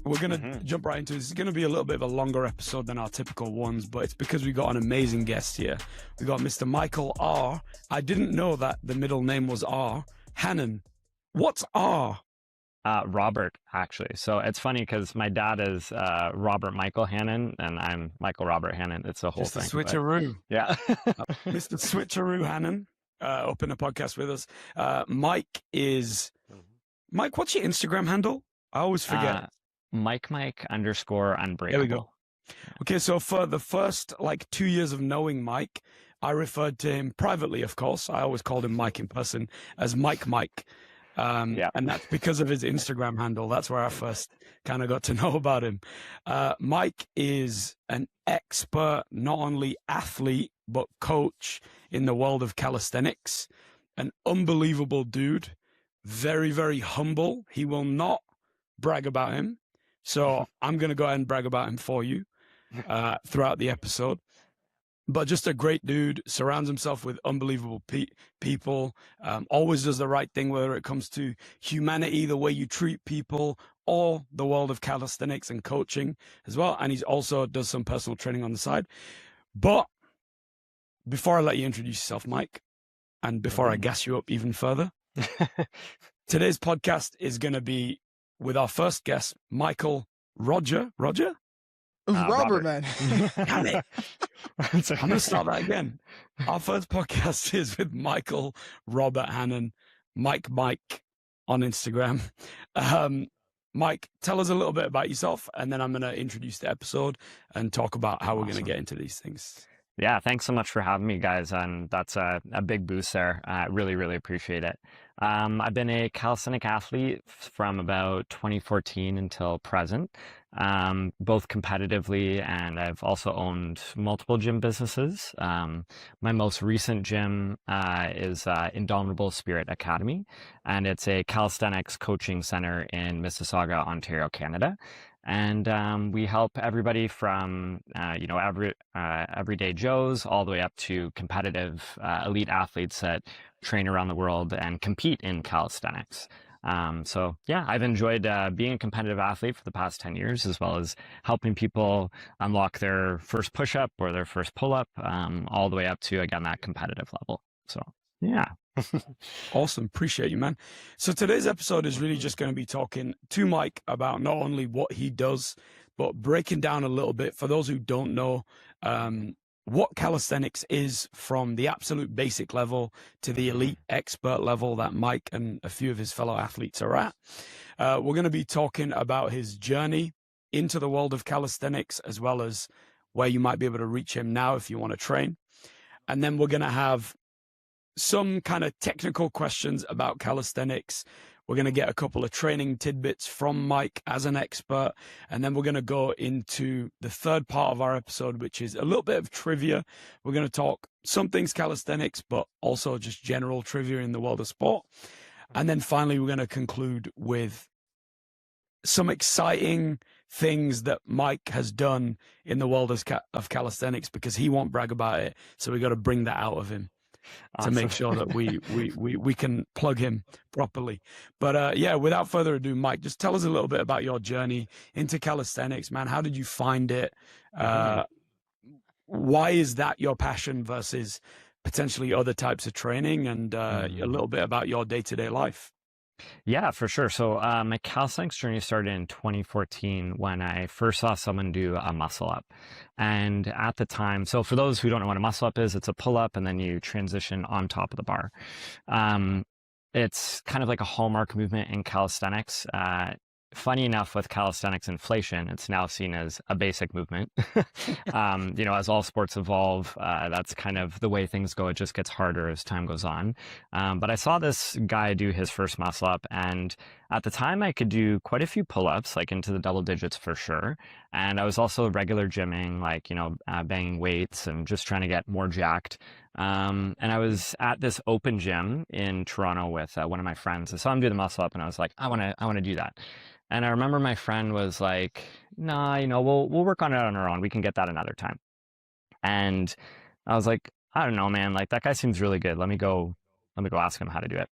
we're going to jump right into this. It's going to be a little bit of a longer episode than our typical ones, but it's because we got an amazing guest here. We got Mr. Michael R. I didn't know that the middle name was R. Hannon. What's R? Robert, actually. So it's funny because my dad is Robert Michael Hannon, and I'm Michael Robert Hannon. It's a whole Just thing. a switcheroo. But, yeah. Mr. Switcheroo Hannon, up in the podcast with us. Mike, what's your Instagram handle? I always forget. Mike _unbreakable. There we go. Okay, so for the first 2 years of knowing Mike, I referred to him privately, of course. I always called him Mike in person as Mike. And that's because of his Instagram handle. That's where I first kind of got to know about him. Mike is an expert, not only athlete, but coach in the world of calisthenics. An unbelievable dude. Very, very humble. He will not brag about him. So I'm going to go ahead and brag about him for you throughout the episode. But just a great dude, surrounds himself with unbelievable people, always does the right thing, whether it comes to humanity, the way you treat people, or the world of calisthenics and coaching as well. And he's also does some personal training on the side. But before I let you introduce yourself, Mike, and before I gas you up even further, today's podcast is going to be with our first guest, Michael Roger? Robert, man. Damn it. I'm going to start that again. Our first podcast is with Michael Robert Hannon, Mike on Instagram. Mike, tell us a little bit about yourself, and then I'm going to introduce the episode and talk about how we're going to get into these things. Yeah, thanks so much for having me, guys. And that's a big boost there. I really, really appreciate it. I've been a calisthenic athlete from about 2014 until present, both competitively, and I've also owned multiple gym businesses. My most recent gym is Indomitable Spirit Academy, and it's a calisthenics coaching center in Mississauga, Ontario, Canada. And we help everybody from, everyday Joes all the way up to competitive elite athletes that train around the world and compete in calisthenics. So yeah, I've enjoyed being a competitive athlete for the past 10 years, as well as helping people unlock their first push-up or their first pull-up, all the way up to, again, that competitive level. So yeah. Awesome. Appreciate you, man. So today's episode is really just going to be talking to Mike about not only what he does, but breaking down a little bit for those who don't know what calisthenics is, from the absolute basic level to the elite expert level that Mike and a few of his fellow athletes are at. We're going to be talking about his journey into the world of calisthenics, as well as where you might be able to reach him now if you want to train. And then we're going to have some kind of technical questions about calisthenics. We're going to get a couple of training tidbits from Mike as an expert. And then we're going to go into the third part of our episode, which is a little bit of trivia. We're going to talk some things calisthenics, but also just general trivia in the world of sport. And then finally, we're going to conclude with some exciting things that Mike has done in the world of calisthenics, because he won't brag about it. So we got to bring that out of him. Awesome. To make sure that we can plug him properly. But without further ado, Mike, just tell us a little bit about your journey into calisthenics, man. How did you find it? Why is that your passion versus potentially other types of training? And a little bit about your day-to-day life. Yeah, for sure. So my calisthenics journey started in 2014 when I first saw someone do a muscle up. And at the time, so for those who don't know what a muscle up is, it's a pull up and then you transition on top of the bar. It's kind of like a hallmark movement in calisthenics. Funny enough, with calisthenics inflation, it's now seen as a basic movement. As all sports evolve, that's kind of the way things go. It just gets harder as time goes on. But I saw this guy do his first muscle up, and at the time I could do quite a few pull-ups, like into the double digits for sure. And I was also regular gymming, banging weights and just trying to get more jacked. And I was at this open gym in Toronto with one of my friends. I saw him do the muscle up, and I was like, I want to do that. And I remember my friend was like, nah, we'll work on it on our own. We can get that another time. And I was like, I don't know, man, that guy seems really good. Let me go ask him how to do it.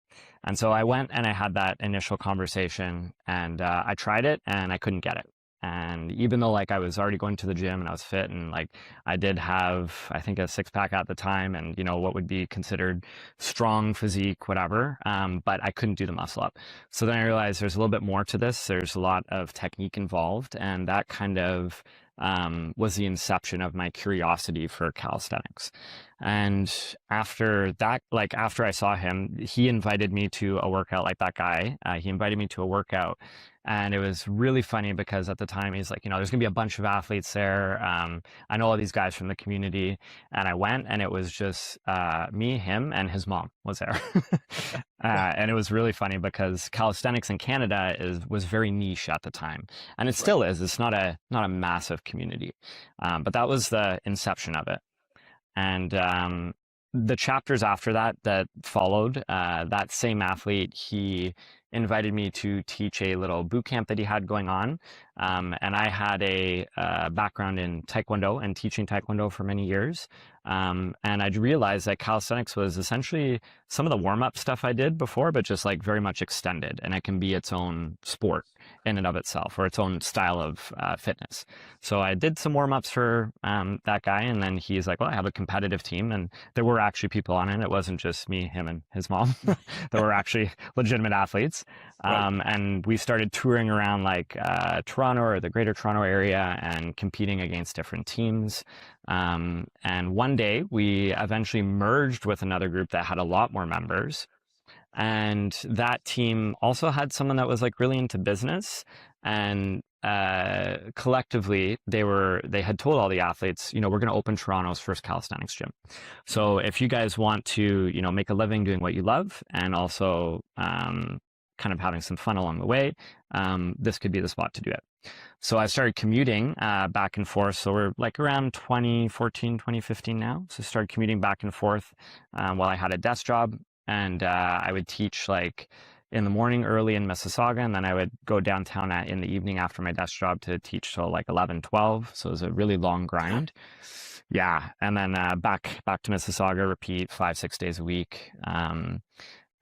And so I went and I had that initial conversation, and I tried it and I couldn't get it. And even though like I was already going to the gym and I was fit and like I did have, I think, a 6-pack at the time and, you know, what would be considered strong physique, whatever. But I couldn't do the muscle up. So then I realized there's a little bit more to this. There's a lot of technique involved. And that kind of was the inception of my curiosity for calisthenics. And after that, like after I saw him, he invited me to a workout like that guy. He invited me to a workout. And it was really funny because at the time he's like, you know, there's gonna be a bunch of athletes there. I know all these guys from the community, and I went, and it was just me, him, and his mom was there. And it was really funny because calisthenics in Canada was very niche at the time, and it still is. It's not a massive community, but that was the inception of it. And the chapters after that followed, that same athlete, he invited me to teach a little boot camp that he had going on. And I had a background in Taekwondo and teaching Taekwondo for many years. And I realized that calisthenics was essentially some of the warm-up stuff I did before, but just like very much extended, and it can be its own sport in and of itself, or its own style of fitness. So I did some warm-ups for that guy, and then he's like, well, I have a competitive team, and there were actually people on it. It wasn't just me, him, and his mom. There were actually legitimate athletes. And we started touring around like Toronto or the Greater Toronto area and competing against different teams. And one day we eventually merged with another group that had a lot more members. And that team also had someone that was like really into business. And collectively, they had told all the athletes, you know, we're going to open Toronto's first calisthenics gym. So if you guys want to, you know, make a living doing what you love and also kind of having some fun along the way, this could be the spot to do it. So I started commuting back and forth. So we're like around 2014, 2015 now. So I started commuting back and forth while I had a desk job. And I would teach like in the morning early in Mississauga, and then I would go downtown in the evening after my desk job to teach till like 11, 12. So it was a really long grind. Yeah. And then back to Mississauga, repeat 5-6 days a week.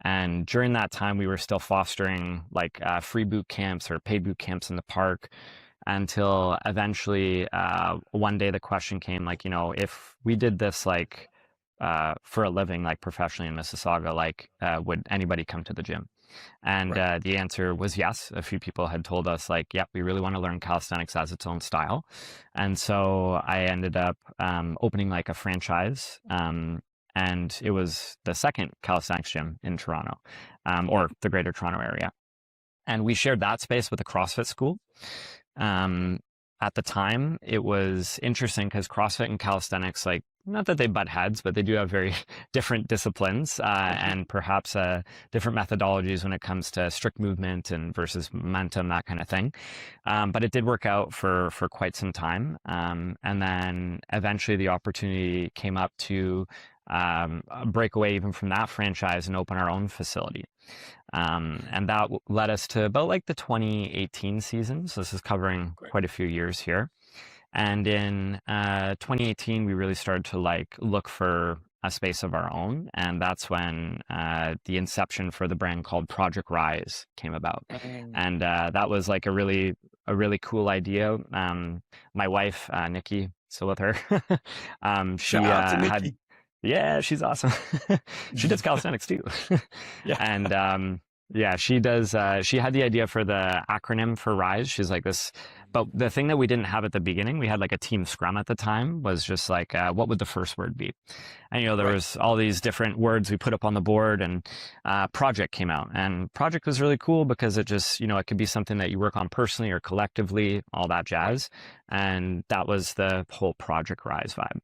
And during that time, we were still fostering like free boot camps or paid boot camps in the park until eventually one day the question came like, you know, if we did this like for a living, like professionally in Mississauga, like would anybody come to the gym? And the answer was yes. A few people had told us like, yep, we really want to learn calisthenics as its own style. And so I ended up opening like a franchise. And it was the second calisthenics gym in Toronto, or the Greater Toronto area. And we shared that space with a CrossFit school. At the time, it was interesting because CrossFit and calisthenics, like, not that they butt heads, but they do have very different disciplines and perhaps different methodologies when it comes to strict movement and versus momentum, that kind of thing. But it did work out for quite some time. And then eventually the opportunity came up to break away even from that franchise and open our own facility. And that led us to about like the 2018 season. So this is covering quite a few years here. And in 2018, we really started to like look for a space of our own. And that's when the inception for the brand called Project Rise came about. And that was like a really cool idea. My wife, Nikki, still with her, she had... Yeah, she's awesome. She does calisthenics too. Yeah. And yeah, she does. She had the idea for the acronym for RISE. She's like this. But the thing that we didn't have at the beginning, we had like a team scrum at the time, was just like, what would the first word be? And, you know, there was all these different words we put up on the board, and project came out. And project was really cool because it just, you know, it could be something that you work on personally or collectively, all that jazz. And that was the whole Project Rise vibe.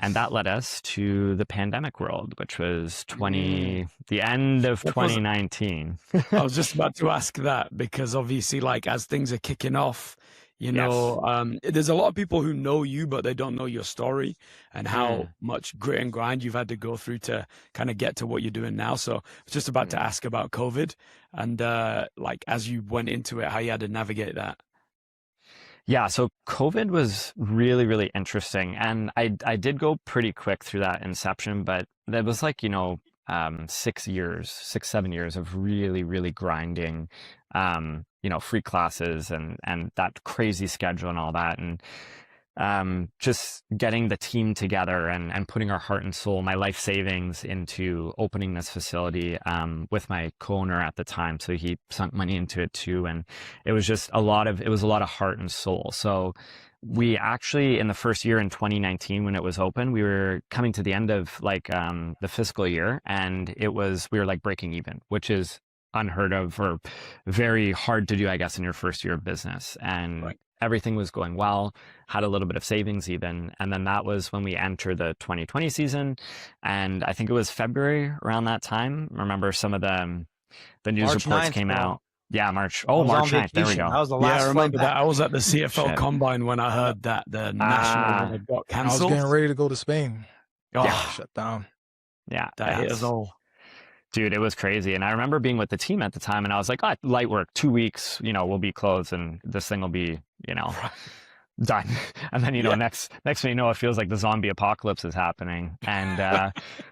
And that led us to the pandemic world, which was the end of 2019. I was just about to ask that because obviously, like, as things are kicking off, you know, there's a lot of people who know you, but they don't know your story and how much grit and grind you've had to go through to kind of get to what you're doing now. So I was just about to ask about COVID and like, as you went into it, how you had to navigate that. Yeah, so COVID was really, really interesting. And I did go pretty quick through that inception, but that was like, you know, 6, 7 years of really, really grinding free classes and that crazy schedule and all that. And just getting the team together and putting our heart and soul, my life savings into opening this facility with my co-owner at the time. So he sunk money into it too. And it was just a lot of heart and soul. So we actually, in the first year in 2019, when it was open, we were coming to the end of the fiscal year, and we were like breaking even, which is unheard of or very hard to do, I guess, in your first year of business. And everything was going well, had a little bit of savings even. And then that was when we entered the 2020 season. And I think it was February around that time. I remember some of the news March reports 9th, came bro. out. Yeah, March 9th. There we go. That was the last I remember flight that. I was at the CFL Shit. Combine when I heard that the national one had got I was cancelled. getting ready to go to Spain. Oh, Shut down. Yeah, that hit us all. Dude, it was crazy. And I remember being with the team at the time, and I was like, light work, 2 weeks, we'll be closed and this thing will be, done. And then, next thing you know, it feels like the zombie apocalypse is happening. And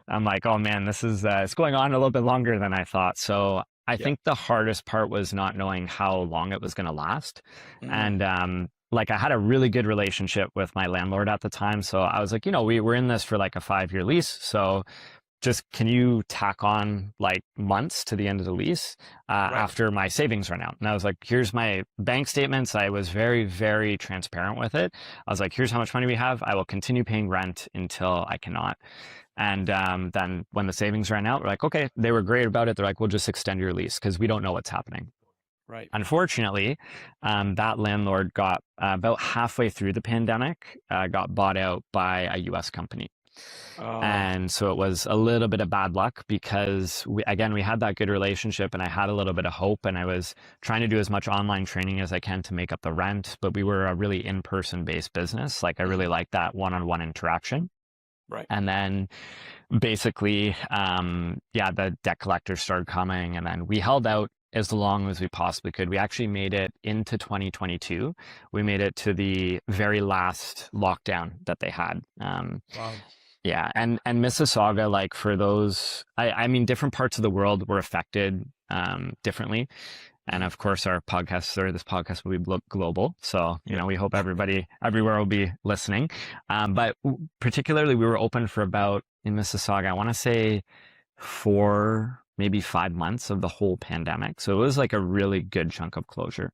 I'm like, oh man, this is, it's going on a little bit longer than I thought. So I think the hardest part was not knowing how long it was going to last. And, I had a really good relationship with my landlord at the time. So I was like, we were in this for like a 5-year lease. So just, can you tack on like months to the end of the lease after my savings run out? And I was like, here's my bank statements. I was very, very transparent with it. I was like, here's how much money we have. I will continue paying rent until I cannot. And then when the savings ran out, we're like, okay, they were great about it. They're like, we'll just extend your lease because we don't know what's happening. Right. Unfortunately, that landlord got about halfway through the pandemic, got bought out by a US company. Oh. And so it was a little bit of bad luck because we had that good relationship and I had a little bit of hope, and I was trying to do as much online training as I can to make up the rent, but we were a really in-person based business. Like I really liked that one-on-one interaction. Right. And then basically, the debt collectors started coming, and then we held out as long as we possibly could. We actually made it into 2022. We made it to the very last lockdown that they had. Wow. Yeah, and Mississauga, like for those, I mean, different parts of the world were affected differently. And of course, this podcast will be global. So, we hope everybody everywhere will be listening. But particularly, we were open for about, in Mississauga, I want to say 4, maybe 5 months of the whole pandemic. So it was like a really good chunk of closure.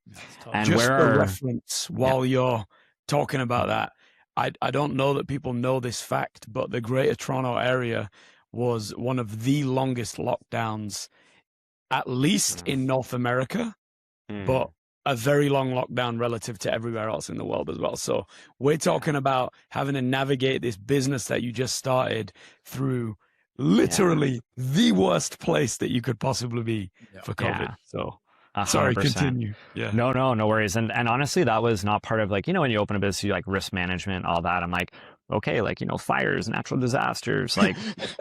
And just for reference, while you're talking about that, I don't know that people know this fact, but the Greater Toronto Area was one of the longest lockdowns, at least in North America, but a very long lockdown relative to everywhere else in the world as well. So we're talking about having to navigate this business that you just started through literally the worst place that you could possibly be for COVID. Yeah. So 100%. Sorry, continue. Yeah. No worries. And honestly, that was not part of when you open a business, you like risk management, all that. I'm like, okay, fires, natural disasters, like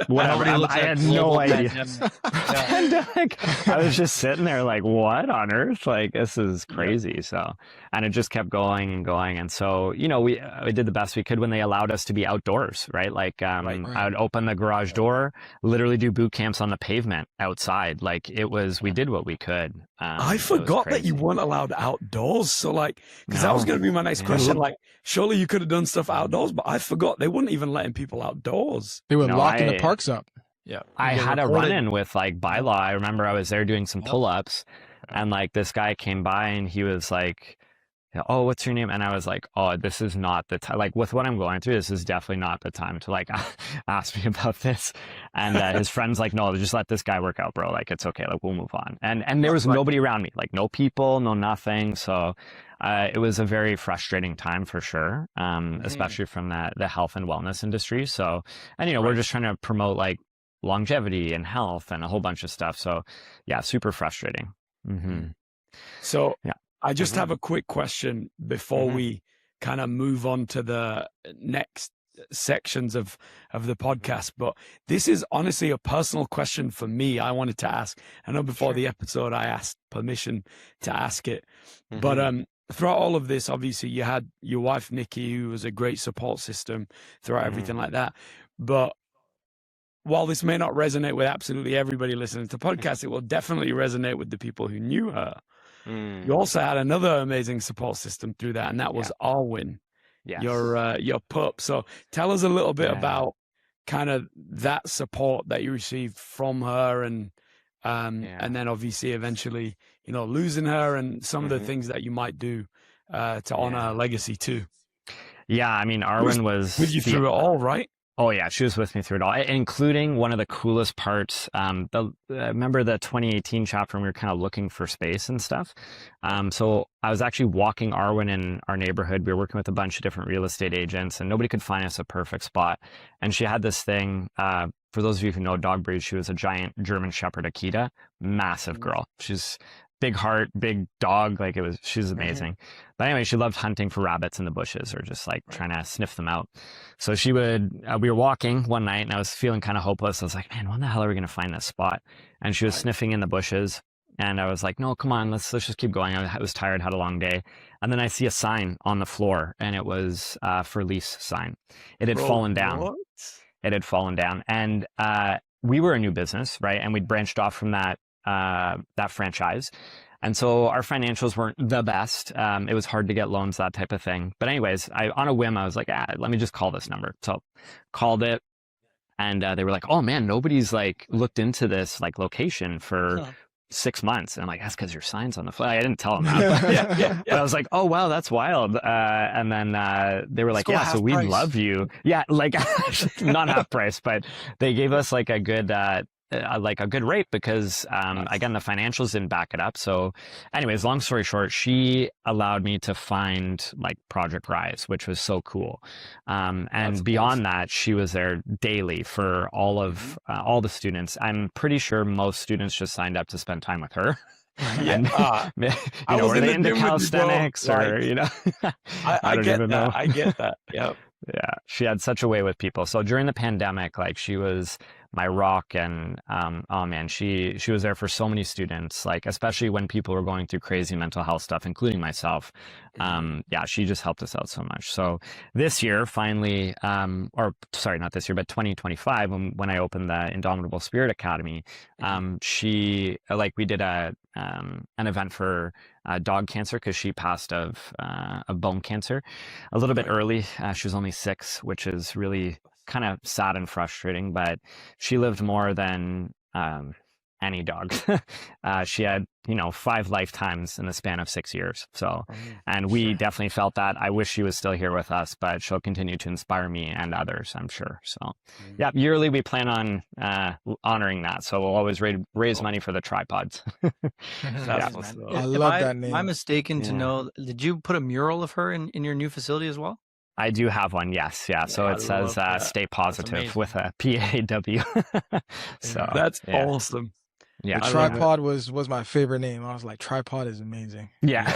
whatever. I had no idea. Pandemic. I was just sitting there like, what on earth? Like, this is crazy. Yeah. So, and it just kept going and going. And so, we did the best we could when they allowed us to be outdoors, right? Like, I would open the garage door, literally do boot camps on the pavement outside. Like we did what we could. I forgot that you weren't allowed outdoors. So because that was going to be my next question. Like, surely you could have done stuff outdoors, but I forgot they wouldn't even letting people outdoors. They were locking the parks up. Yeah. I had a run-in with bylaw. I remember I was there doing some pull-ups, and this guy came by and he was like, oh, what's your name? And I was like, oh, this is not the time. Like, with what I'm going through, this is definitely not the time to ask me about this. And his friend's like, no, just let this guy work out, bro. Like, it's okay. Like, we'll move on. And there was nobody around me, like no people, no nothing. So it was a very frustrating time for sure, especially from the health and wellness industry. So, and we're just trying to promote longevity and health and a whole bunch of stuff. So yeah, super frustrating. Mm-hmm. So yeah. I just have a quick question before we kind of move on to the next sections of the podcast. But this is honestly a personal question for me. I wanted to ask. I know before the episode, I asked permission to ask it. But throughout all of this, obviously, you had your wife, Nikki, who was a great support system throughout everything like that. But while this may not resonate with absolutely everybody listening to podcasts, it will definitely resonate with the people who knew her. You also had another amazing support system through that, and that was Arwen, Yes. your pup. So tell us a little bit Yeah. about kind of that support that you received from her, and then obviously eventually, losing her, and some of the things that you might do to honor her legacy too. Yeah, I mean, Arwen was with you through it all, right? Oh yeah, she was with me through it all, including one of the coolest parts. Remember the 2018 chapter when we were kind of looking for space and stuff. So I was actually walking Arwen in our neighborhood. We were working with a bunch of different real estate agents, and nobody could find us a perfect spot. And she had this thing. For those of you who know dog breeds, she was a giant German Shepherd Akita, massive girl. She's big heart, big dog. She's amazing. But anyway, she loved hunting for rabbits in the bushes or just like trying to sniff them out. So we were walking one night and I was feeling kind of hopeless. I was like, man, when the hell are we going to find this spot? And she was sniffing in the bushes. And I was like, no, come on, let's just keep going. I was tired, had a long day. And then I see a sign on the floor, and it was for lease sign. It had fallen down. What? It had fallen down. And we were a new business, right? And we'd branched off from that franchise. And so our financials weren't the best. It was hard to get loans, that type of thing. But anyways, on a whim, I was like, let me just call this number. So called it. And they were like, oh man, nobody's like looked into this like location for 6 months. And I'm like, that's because your sign's on the fly. I didn't tell them that. But I was like, oh wow, that's wild. And then they were like, yeah, so we'd love you. Yeah, like not half price, but they gave us like a good rate because again, the financials didn't back it up. So anyways, long story short, she allowed me to find like Project Rise, which was so cool. And beyond that, she was there daily for all the students. I'm pretty sure most students just signed up to spend time with her. And, were they into calisthenics or, I don't even know. I get that. Yep. Yeah. She had such a way with people. So during the pandemic, like she was my rock, and oh man, she was there for so many students, like especially when people were going through crazy mental health stuff, including myself. She just helped us out so much. So this year finally, or sorry, not this year, but 2025, when I opened the Indomitable Spirit Academy, we did an event for dog cancer because she passed of bone cancer a little bit early. She was only 6, which is really kind of sad and frustrating, but she lived more than any dog. She had 5 lifetimes in the span of 6 years. So, and we definitely felt that. I wish she was still here with us, but she'll continue to inspire me and others, I'm sure. So yeah, yearly we plan on honoring that. So we'll always raise money for the tripods. I love that name. Am I mistaken to know, did you put a mural of her in your new facility as well? I do have one, yes. Yeah. So it says stay positive with a PAW. So that's awesome. Yeah, the tripod was my favorite name. I was like, tripod is amazing. Yeah.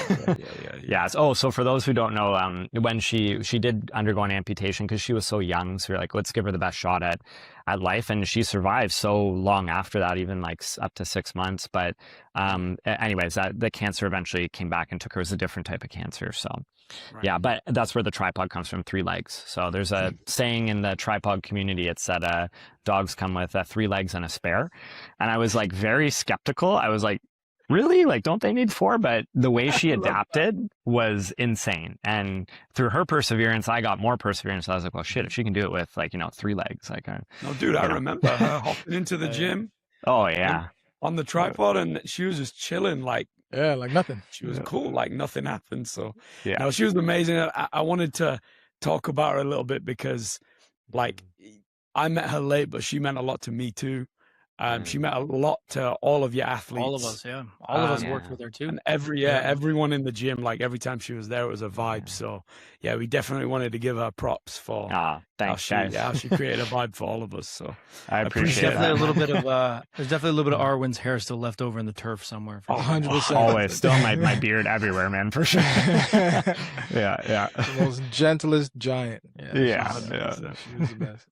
Yeah. Oh, so for those who don't know, when she did undergo an amputation because she was so young, so we're like, let's give her the best shot at life, and she survived so long after that, even like up to 6 months. But anyways, the cancer eventually came back and took her as a different type of cancer. So yeah, but that's where the tripod comes from, 3 legs. So there's a saying in the tripod community. It's that dogs come with 3 legs and a spare. And I was like very skeptical. I was like, really? Like, don't they need 4? But the way she adapted was insane. And through her perseverance, I got more perseverance. I was like, well, shit, if she can do it with 3 legs, like, no, dude, I remember her hopping into the gym. Oh yeah. On the tripod, and she was just chilling, like nothing. She was cool, like nothing happened. So yeah, no, she was amazing. I wanted to talk about her a little bit because, like, I met her late, but she meant a lot to me too. She meant a lot to all of your athletes. All of us, yeah. All of us worked with her too. And everyone in the gym, like every time she was there, it was a vibe. So yeah, we definitely wanted to give her props for thanks, how she created a vibe for all of us. So I appreciate that. There's definitely a little bit of Arwen's hair still left over in the turf somewhere. 100%. Always, still my beard everywhere, man, for sure. Yeah. The most gentlest giant. Yeah. She was the best.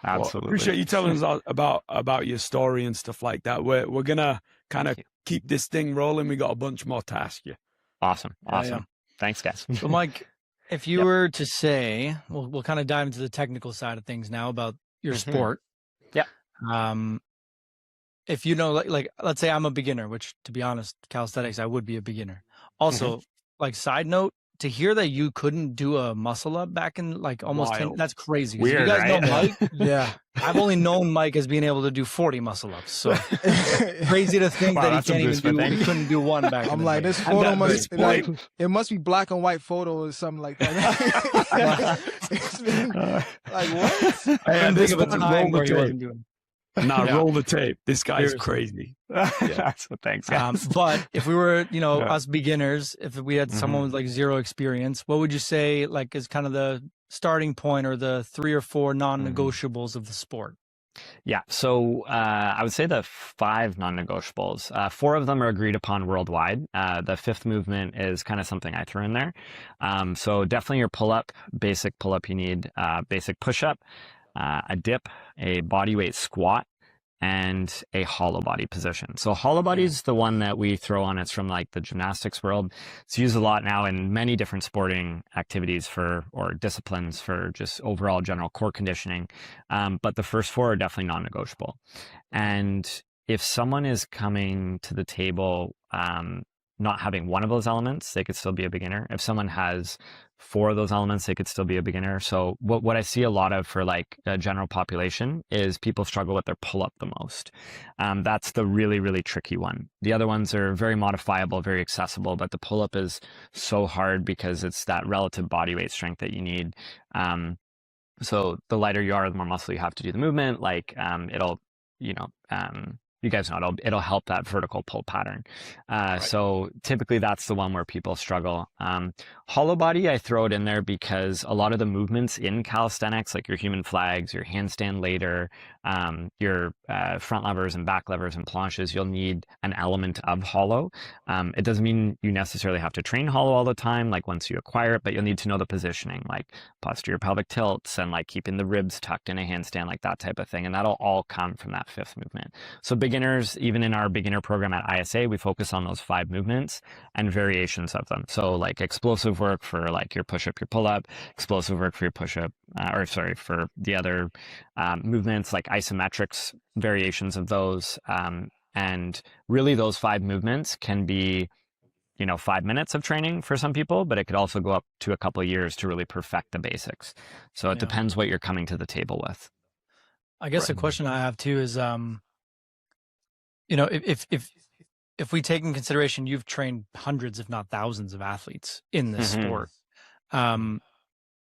Absolutely. Well, appreciate you telling us about your story and stuff like that. We're gonna kind of keep this thing rolling. We got a bunch more to ask you. Awesome. Thanks, guys. So, Mike, if you were to say, we'll kind of dive into the technical side of things now about your sport. Yeah. if you know, like let's say I'm a beginner, which to be honest, calisthenics, I would be a beginner. Also, like side note, to hear that you couldn't do a muscle up back in like almost 10, Wild. that's crazy. 'Cause if you Weird, guys know right? Mike, Yeah. I've only known Mike as being able to do 40 muscle ups. So crazy to think Wow, that that's a he boost, I think. he couldn't do one back in I'm the like, day. this And photo at must this like point, it must be black and white photo or something like that. It's been, like what? I at can't this think of a point, roll time the where he tape. wasn't doing Nah, Yeah. roll the tape. This guy's Seriously. crazy. That's what thanks, guys. But if we were, Yeah. us beginners, if we had someone with like zero experience, what would you say like is kind of the starting point or the 3 or 4 non-negotiables of the sport? Yeah, so I would say the 5 non-negotiables. 4 of them are agreed upon worldwide. The 5th movement is kind of something I threw in there. So definitely your pull-up, basic pull-up you need, basic push-up, a dip, a bodyweight squat, and a hollow body position. So hollow body is the one that we throw on. It's from like the gymnastics world. It's used a lot now in many different sporting activities or disciplines for just overall general core conditioning. But the first 4 are definitely non-negotiable. And if someone is coming to the table not having one of those elements, they could still be a beginner. If someone has 4 of those elements, they could still be a beginner. So what I see a lot of for like a general population is people struggle with their pull-up the most. That's the really, really tricky one. The other ones are very modifiable, very accessible, but the pull-up is so hard because it's that relative body weight strength that you need. So the lighter you are, the more muscle you have to do the movement. Like it'll, you guys know it'll help that vertical pull pattern. So typically that's the one where people struggle. Hollow body, I throw it in there because a lot of the movements in calisthenics, like your human flags, your handstand later, your front levers and back levers and planches, you'll need an element of hollow. It doesn't mean you necessarily have to train hollow all the time, like once you acquire it, but you'll need to know the positioning, like posterior pelvic tilts and like keeping the ribs tucked in a handstand, like that type of thing. And that'll all come from that 5th movement. So beginners, even in our beginner program at ISA, we focus on those 5 movements and variations of them. So like explosive work for like your push-up, your pull-up, explosive work for your push-up, for the other movements, like isometrics, variations of those. And really those 5 movements can be 5 minutes of training for some people, but it could also go up to a couple of years to really perfect the basics. So it depends what you're coming to the table with. I guess the question I have too is, if we take in consideration you've trained hundreds, if not thousands, of athletes in this sport,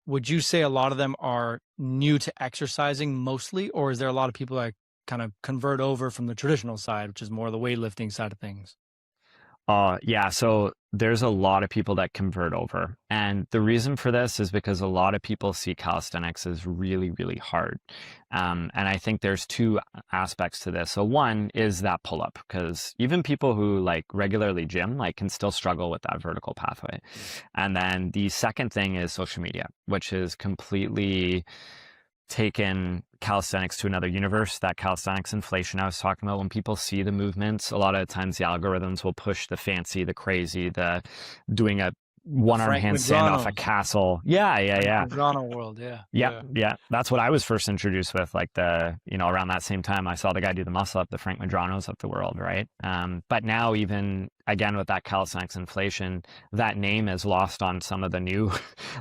would you say a lot of them are new to exercising mostly, or is there a lot of people that kind of convert over from the traditional side, which is more the weightlifting side of things? Yeah, so there's a lot of people that convert over. And the reason for this is because a lot of people see calisthenics as really, really hard. And I think there's 2 aspects to this. So one is that pull-up, because even people who like regularly gym like can still struggle with that vertical pathway. And then the second thing is social media, which is completely taken calisthenics to another universe. That calisthenics inflation I was talking about, when people see the movements, a lot of times the algorithms will push the fancy, the crazy, the doing a one-arm handstand off a castle. Yeah. Medrano world, yeah. Yeah. That's what I was first introduced with, like around that same time I saw the guy do the muscle up, the Frank Medranos of the world, right? But now even, again, with that calisthenics inflation, that name is lost on some of the new,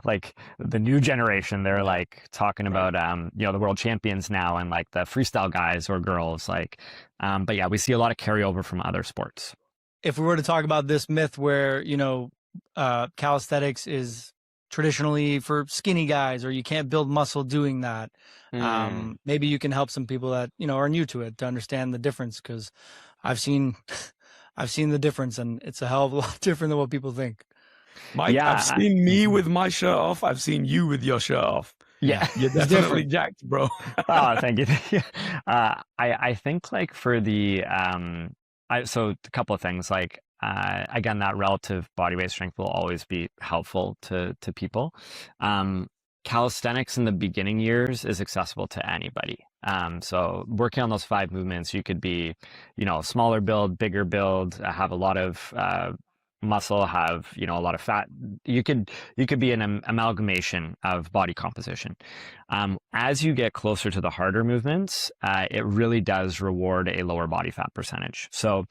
like the new generation. They're like talking about, the world champions now and like the freestyle guys or girls, like, but yeah, we see a lot of carryover from other sports. If we were to talk about this myth where, calisthenics is traditionally for skinny guys, or you can't build muscle doing that. Maybe you can help some people that, are new to it to understand the difference. Cause I've seen the difference, and it's a hell of a lot different than what people think. Mike, I've seen me with my shirt off. I've seen you with your shirt off. Yeah. You're definitely jacked, bro. Oh, thank you. I think like for the, so a couple of things, like, again, that relative body weight strength will always be helpful to people. Calisthenics in the beginning years is accessible to anybody. So working on those 5 movements, you could be, smaller build, bigger build, have a lot of muscle, have, you know, a lot of fat. You could be an amalgamation of body composition. As you get closer to the harder movements, it really does reward a lower body fat percentage. So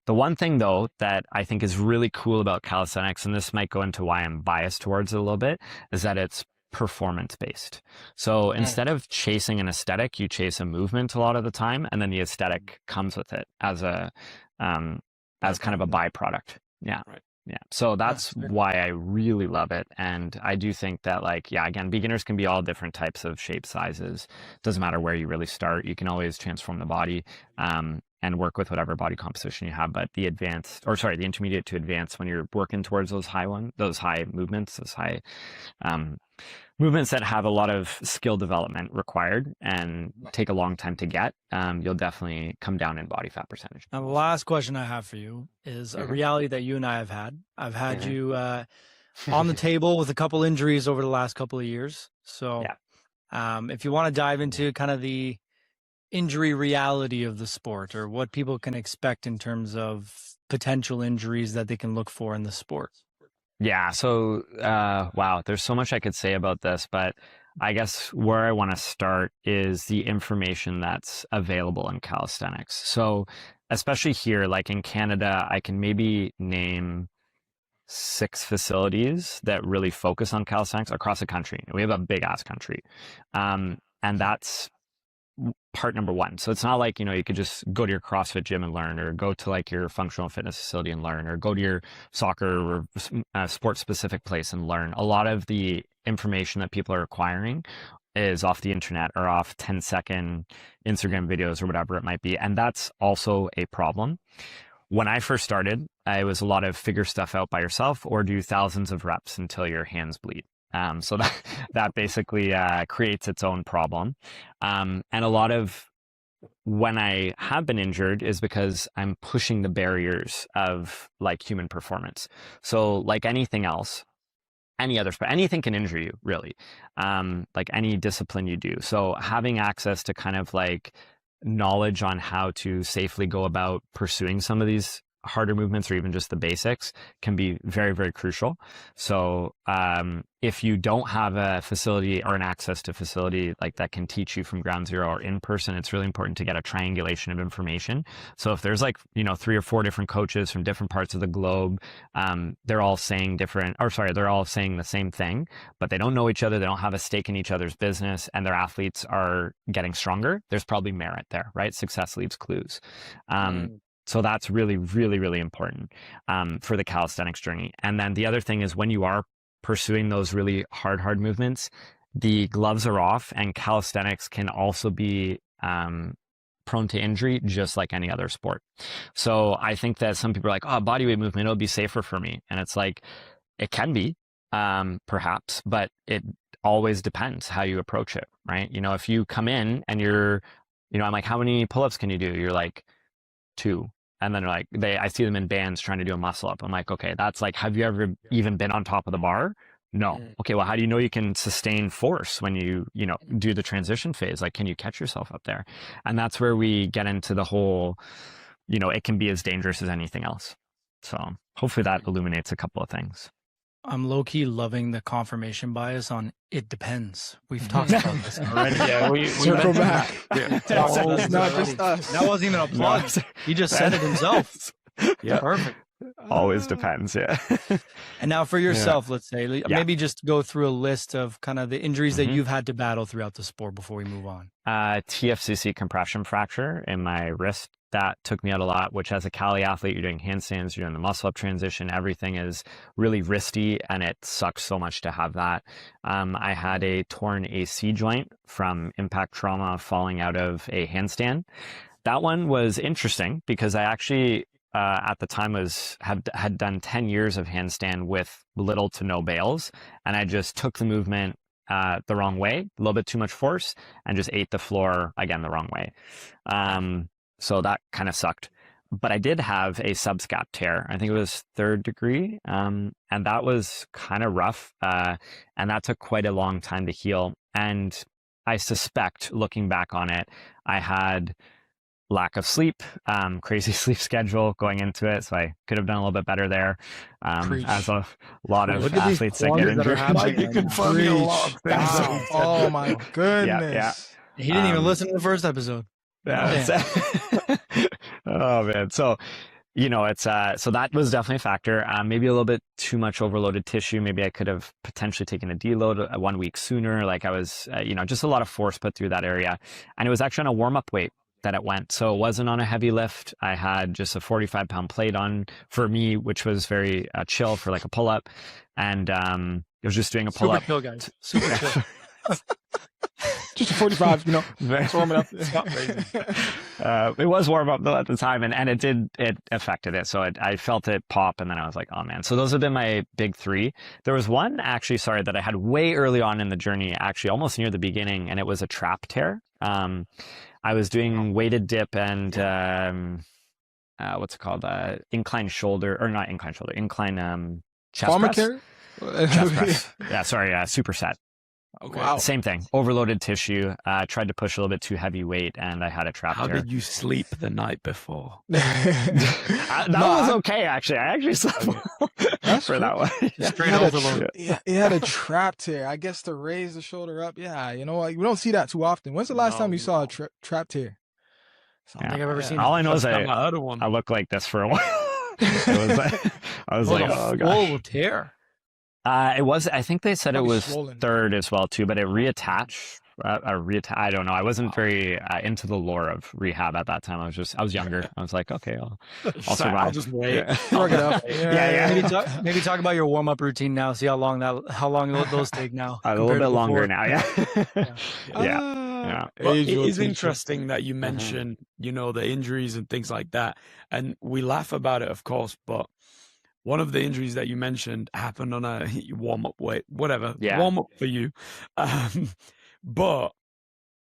the one thing though that I think is really cool about calisthenics, and this might go into why I'm biased towards it a little bit, is that it's performance based. So instead of chasing an aesthetic, you chase a movement a lot of the time, and then the aesthetic comes with it as a as kind of a byproduct. Yeah. Right. Yeah. So that's why I really love it. And I do think that, like, yeah, again, beginners can be all different types of shape sizes. Doesn't matter where you really start. You can always transform the body and work with whatever body composition you have. But the intermediate to advanced, when you're working towards those high movements, those high movements that have a lot of skill development required and take a long time to get, you'll definitely come down in body fat percentage. Now, the last question I have for you is a reality that you and I have had. I've had you on the table with a couple injuries over the last couple of years. So if you want to dive into kind of the injury reality of the sport, or what people can expect in terms of potential injuries that they can look for in the sport. Yeah. So, wow, there's so much I could say about this, but I guess where I want to start is the information that's available in calisthenics. So, especially here, like in Canada, I can maybe name 6 facilities that really focus on calisthenics across the country. We have a big ass country. And that's part number one. So it's not like, you know, you could just go to your CrossFit gym and learn, or go to like your functional fitness facility and learn, or go to your soccer or sports specific place and learn. A lot of the information that people are acquiring is off the internet or off 10-second Instagram videos or whatever it might be. And that's also a problem. When I first started, it was a lot of figure stuff out by yourself or do thousands of reps until your hands bleed. So that basically creates its own problem. And a lot of when I have been injured is because I'm pushing the barriers of like human performance. So like anything else, any other sport, anything can injure you really, like any discipline you do. So having access to kind of like knowledge on how to safely go about pursuing some of these harder movements, or even just the basics, can be very, very crucial. So if you don't have a facility or an access to facility like that can teach you from ground zero or in person, it's really important to get a triangulation of information. So if there's like, you know, 3 or 4 different coaches from different parts of the globe, they're all saying they're all saying the same thing, but they don't know each other. They don't have a stake in each other's business, and their athletes are getting stronger. There's probably merit there, right? Success leaves clues. So that's really, really, really important for the calisthenics journey. And then the other thing is, when you are pursuing those really hard movements, the gloves are off, and calisthenics can also be prone to injury just like any other sport. So I think that some people are like, oh, bodyweight movement, it'll be safer for me. And it's like, it can be, perhaps, but it always depends how you approach it, right? You know, if you come in and you're, you know, I'm like, how many pull-ups can you do? You're like, 2. And then like I see them in bands trying to do a muscle up. I'm like, okay, that's like, have you ever even been on top of the bar? No. Okay, well, how do you know you can sustain force when you know, do the transition phase? Like, can you catch yourself up there? And that's where we get into the whole, you know, it can be as dangerous as anything else. So hopefully that illuminates a couple of things. I'm low-key loving the confirmation bias on it depends. We've talked about this already. Yeah, we Circle back. It's not just us. That wasn't even a plug. He just said it himself. Yeah. Perfect. Always depends, yeah. And now for yourself, let's say, maybe just go through a list of kind of the injuries that you've had to battle throughout the sport before we move on. TFCC compression fracture in my wrist. That took me out a lot, which as a Cali athlete, you're doing handstands, you're doing the muscle up transition, everything is really wristy, and it sucks so much to have that. I had a torn AC joint from impact trauma falling out of a handstand. That one was interesting because I actually, at the time had done 10 years of handstand with little to no bails, and I just took the movement the wrong way, a little bit too much force, and just ate the floor again the wrong way. So that kind of sucked. But I did have a subscap tear. I think it was 3rd degree. And that was kind of rough. And that took quite a long time to heal. And I suspect, looking back on it, I had lack of sleep, crazy sleep schedule going into it. So I could have done a little bit better there. As a lot of Look at these athletes that get qualities that are injured. happening Mike, you right now. confirming a lot of things. that Wow. we said Oh my before. goodness. He didn't even Um, listen to the first episode. Yeah. Oh man. So, you know, it's so that was definitely a factor. Maybe a little bit too much overloaded tissue. Maybe I could have potentially taken a deload 1 week sooner. Like I was, you know, just a lot of force put through that area. And it was actually on a warm up weight that it went. So it wasn't on a heavy lift. I had just a 45-pound plate on for me, which was very chill for like a pull up. And it was just doing a pull Super up. chill, guys. Super chill. Just a 45, you know. Let's warm it up. It's not crazy. It was warm up though at the time, and it affected it. So I felt it pop, and then I was like, oh man. So those have been my big three. There was one actually, sorry, that I had way early on in the journey, actually almost near the beginning, and it was a trap tear. I was doing weighted dip and what's it called? Incline shoulder, or not incline shoulder, incline chest Farmer press. carry? Chest press. Yeah, sorry, superset. Okay. Wow. Same thing. Overloaded tissue. Tried to push a little bit too heavy weight, and I had a trap How tear. did you sleep the night before? That was okay, actually. I actually slept well That's for that one. Straight He had a overload. Yeah, it had a trap tear. I guess to raise the shoulder up. Yeah, you know what? We don't see that too often. When's the last time you saw a trap tear? I don't think I've ever seen All it. I know is First time I I heard of one. looked like this for a while. I was like, oh gosh. Full tear. It was. I think they said it Probably was swollen. third as well too, but it reattached. I don't know. I wasn't very into the lore of rehab at that time. I was younger. I was like, okay, I'll Sorry, survive. I'll just wait. Yeah. Work it up. Yeah. Maybe talk about your warm up routine now. See how long those take now. A little compared to bit longer before. now. Yeah. Yeah. Ah, But age it will is teach you. interesting that you mentioned, you know, the injuries and things like that. And we laugh about it, of course, but one of the injuries that you mentioned happened on a warm-up weight, whatever, Yeah. warm-up for you. But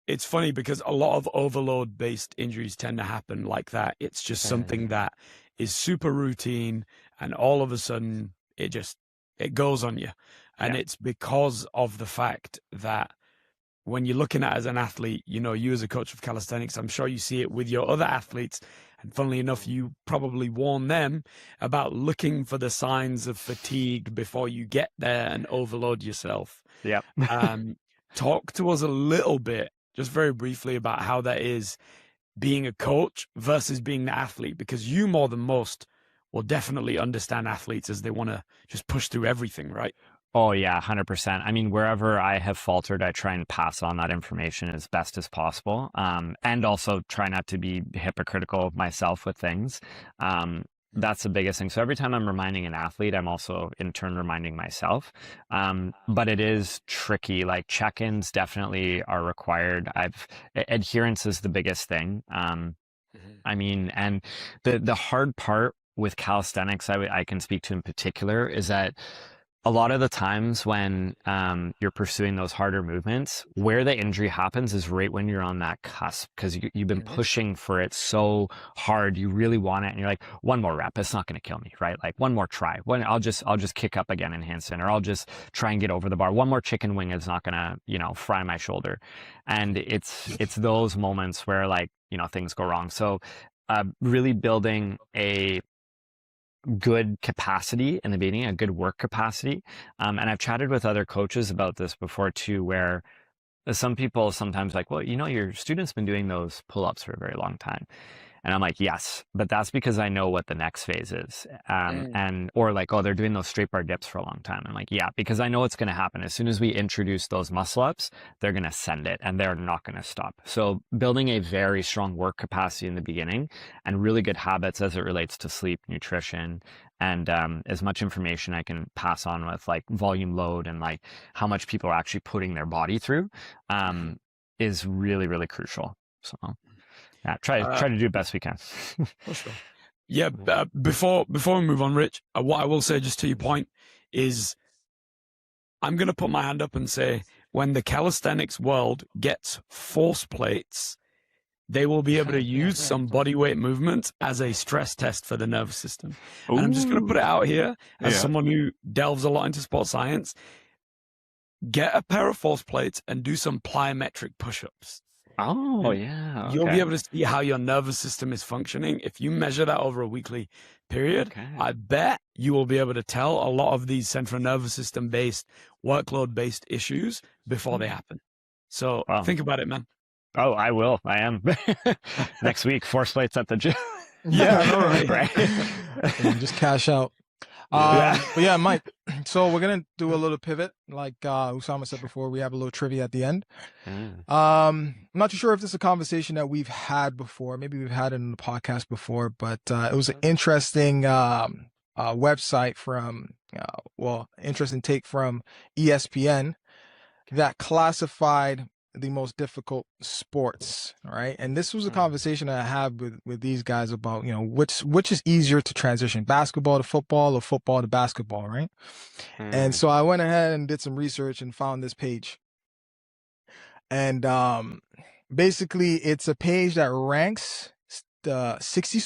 it's funny because a lot of overload-based injuries tend to happen like that. It's just something that is super routine, and all of a sudden it goes on you. And it's because of the fact that when you're looking at it as an athlete, you know, you as a coach of calisthenics, I'm sure you see it with your other athletes. And funnily enough, you probably warn them about looking for the signs of fatigue before you get there and overload yourself. Yep. Talk to us a little bit, just very briefly, about how that is being a coach versus being the athlete, because you more than most will definitely understand athletes as they want to just push through everything, right? Oh yeah, 100%. I mean, wherever I have faltered, I try and pass on that information as best as possible. And also try not to be hypocritical myself with things. That's the biggest thing. So every time I'm reminding an athlete, I'm also in turn reminding myself. But it is tricky. Like check-ins definitely are required. Adherence is the biggest thing. I mean, and the hard part with calisthenics, I can speak to in particular, is that a lot of the times when you're pursuing those harder movements, where the injury happens is right when you're on that cusp, because you've been pushing for it so hard, you really want it, and you're like, one more rep, it's not going to kill me, right? Like one more try, I'll just kick up again in handstand, or I'll just try and get over the bar. One more chicken wing is not going to, you know, fry my shoulder, and it's those moments where, like, you know, things go wrong. So really building a good capacity in the beginning, a good work capacity. And I've chatted with other coaches about this before too, where some people sometimes like, well, you know, your student's been doing those pull-ups for a very long time. And I'm like, yes, but that's because I know what the next phase is. Or like, oh, they're doing those straight bar dips for a long time. I'm like, yeah, because I know what's going to happen. As soon as we introduce those muscle ups, they're going to send it and they're not going to stop. So building a very strong work capacity in the beginning and really good habits as it relates to sleep, nutrition, and as much information I can pass on with like volume load and like how much people are actually putting their body through is really, really crucial. So yeah, try to do the best we can. For sure. Yeah. Before we move on, Rich, what I will say just to your point is, I'm going to put my hand up and say, when the calisthenics world gets force plates, they will be able to use some body weight movements as a stress test for the nervous system. And I'm just going to put it out here as someone who delves a lot into sports science. Get a pair of force plates and do some plyometric push-ups. Oh, And yeah. you'll be Okay. able to see how your nervous system is functioning. If you measure that over a weekly period, Okay. I bet you will be able to tell a lot of these central nervous system based, workload based issues before they happen. So Wow. think about it, man. Oh, I will. I am. Next week, 4 plates at the gym. Yeah, I know, right? Right. And just cash out. Yeah. But yeah, Mike. So we're gonna do a little pivot, like Usama said before. We have a little trivia at the end. I'm not too sure if this is a conversation that we've had before. Maybe we've had it in the podcast before, but it was an interesting website from, interesting take from ESPN that classified the most difficult sports, right? And this was a conversation that I had with these guys about, which is easier to transition, basketball to football or football to basketball, right? And so I went ahead and did some research and found this page. And basically it's a page that ranks 60